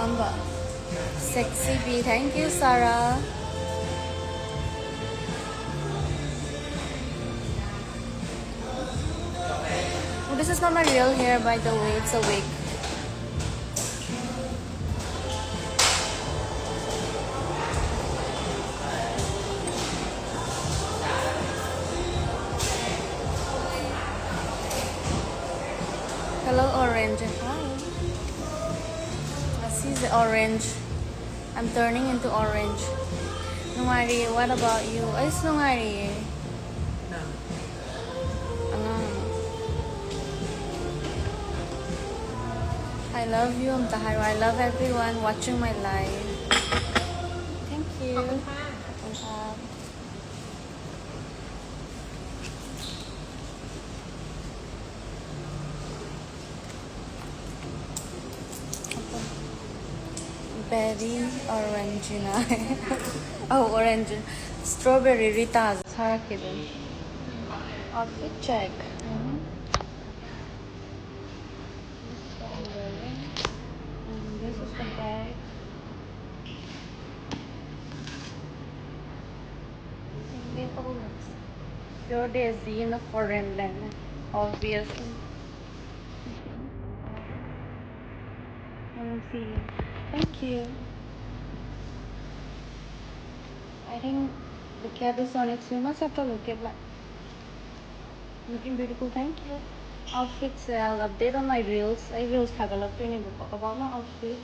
amba. Sexy bee. Thank you, Sarah. Oh, this is not my real hair, by the way. It's a wig. Hello, orange. Hi. I see the orange. I'm turning into orange. Nungari, what about you? Ay, nungari. I love you, Taharo. I love everyone watching my live. Thank you. Berry orange na. Oh, orange. Strawberry Rita. Outfit check. This is the bag. Pure daisy in a foreign land, obviously. Thank you. I think the cab is on its way. Must have to look at like looking beautiful. Thank you. Outfits, I'll update on my reels. I reels have a lot to about my outfit.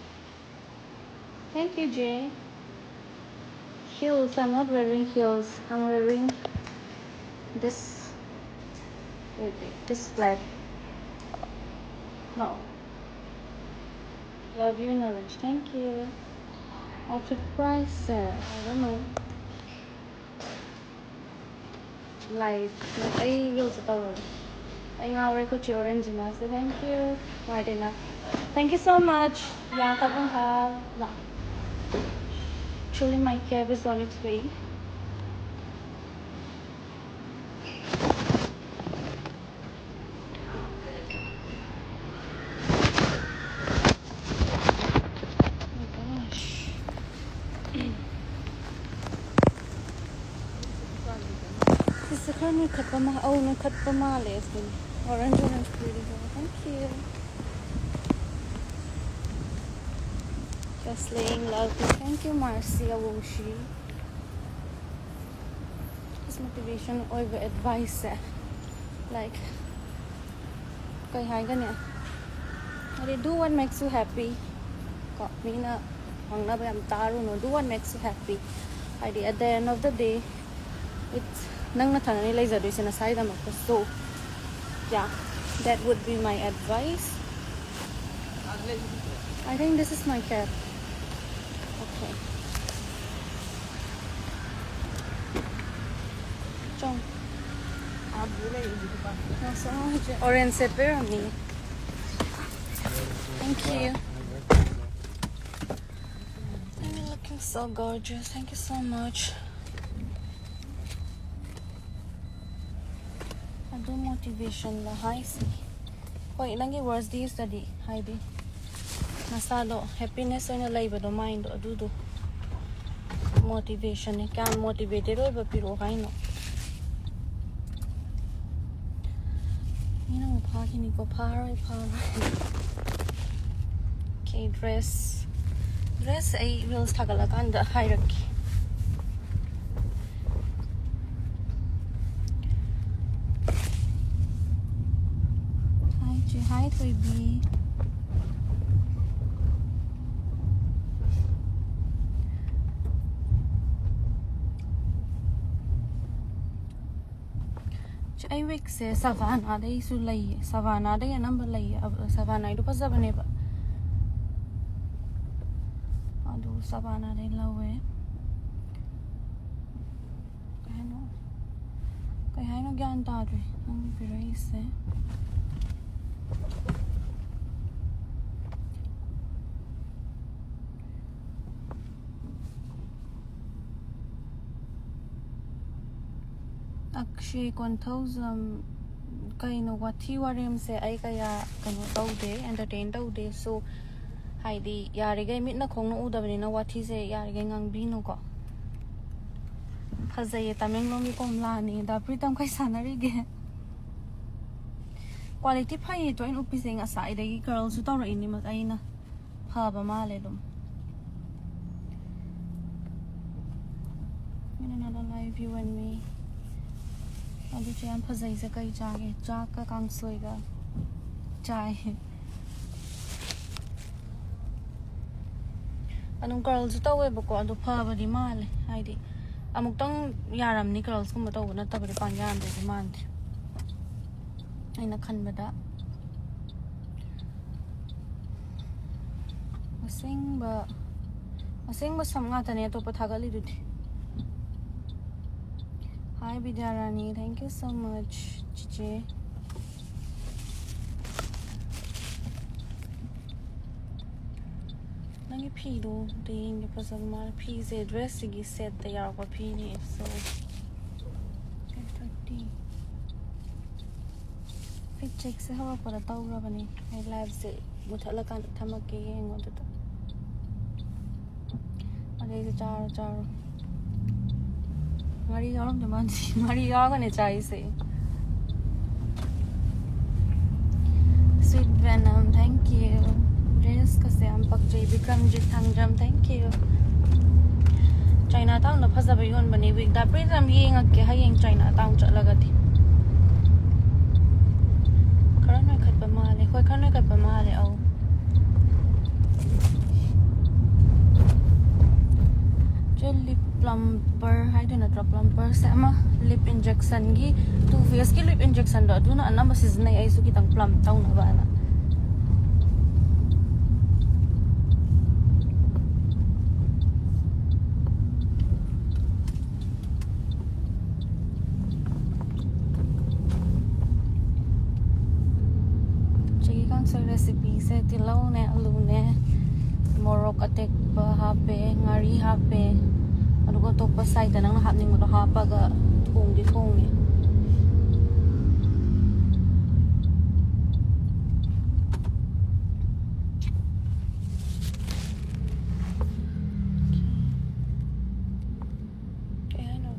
Thank you, Jay. Heels. I'm not wearing heels. I'm wearing this. Wait. This flat. No. Love you in orange. Thank you. Outfit price. I don't know. Like I will support. I now could orange na. So thank you. Right enough. Thank you so much. Yeah, no. Actually, my cab is on its way. Oh, no, cut the males. Orange, beautiful. Thank you. Just laying lovely. Thank you, Marcia Woshi. This motivation over advice. Like, do what makes you happy. Do what makes you happy. At the end of the day, it's so yeah, that would be my advice. I think this is my cap. Okay. Orange pepperoni. Thank you. You're looking so gorgeous. Thank you so much. Do motivation la hi si hoy langi words di study hi di nasalo happiness oina laiba do mind do motivation ni can motivated oi ba piro kai no party ni ko par okay dress ai reels thagala kanda hierarchy. Hi, baby. I wake say savannah day su lay savannah day number lay savannah do pas bane ba adu savannah day lawe kai no gyan ta re ang pirai se Akshay 1000 kaino wathi warim se ai kaya kano taude entertain taude so Haidi yarige mitna khongno udabnina wathi se yarige ngangbino ko Fazaye tameng lomi komlani da pritam kai sanarige Quality phai to in upising aside the girls who tore in mak aina phaba male dum Another live you and me Adu chan phazai se kai jage jaka kang soiga chai Anong girls who tore bako adu phaba di male haidi amuk tang yaram ni girls kum to na tabri pan yam de demand aina khanbada asing ba samnga tane to pathagali dudi Hi Vidyarani, thank you so much Chichi Nangi phi do ding ke pasal mar phi se dress gi set tayar ko phi ni so 5:30 Fit check se hawa para taw ra bani ai live se muthala kan thamak ke ngo to ade se char ngari yaram de man ngari yaga ne chai se Sweet Venom, thank you Yes, Kasam Pakjay Bikramjit Thangjam, thank you. Chinatown na phasa bayon bani week da prism yeng ak hayeng Chinatown chalagati. Karan na khat pa male, khoi khan na khat pa male au. Gel lip plumper, I don't know plumper sama lip injection gi 2 face ki lip injection da duna anam season ai ai su ki tang plum taw na ba na. Recipe se tilaw ne alu ne morok atek pa hape ngari hape adugo to pa side nang hapning mo to hapaga thong di thong ne ano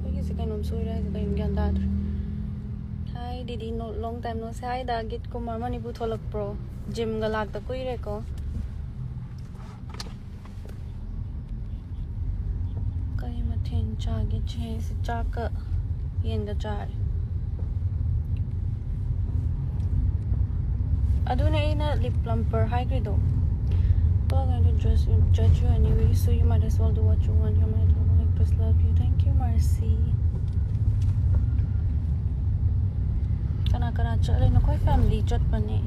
ko kasi kanon sura sa kayon ganda Hi Didi, no long time no say da git ko Manipuri tholak pro gym ga lag ta koi re ko kai mathen cha ge che se cha ka yen ga cha aduna ina lip plumper high grade do I'm going to judge you anyway so you might as well do what you want you might like just love you thank you Marcy Kana chale na koi family chat bane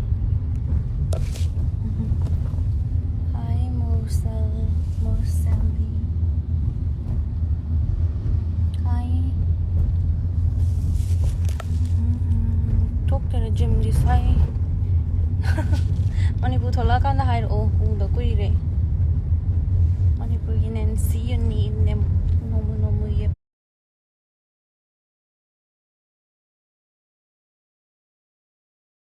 Hi Morsali Hi Talk to the gym this hi Manipuri thola kan da hai o da koi re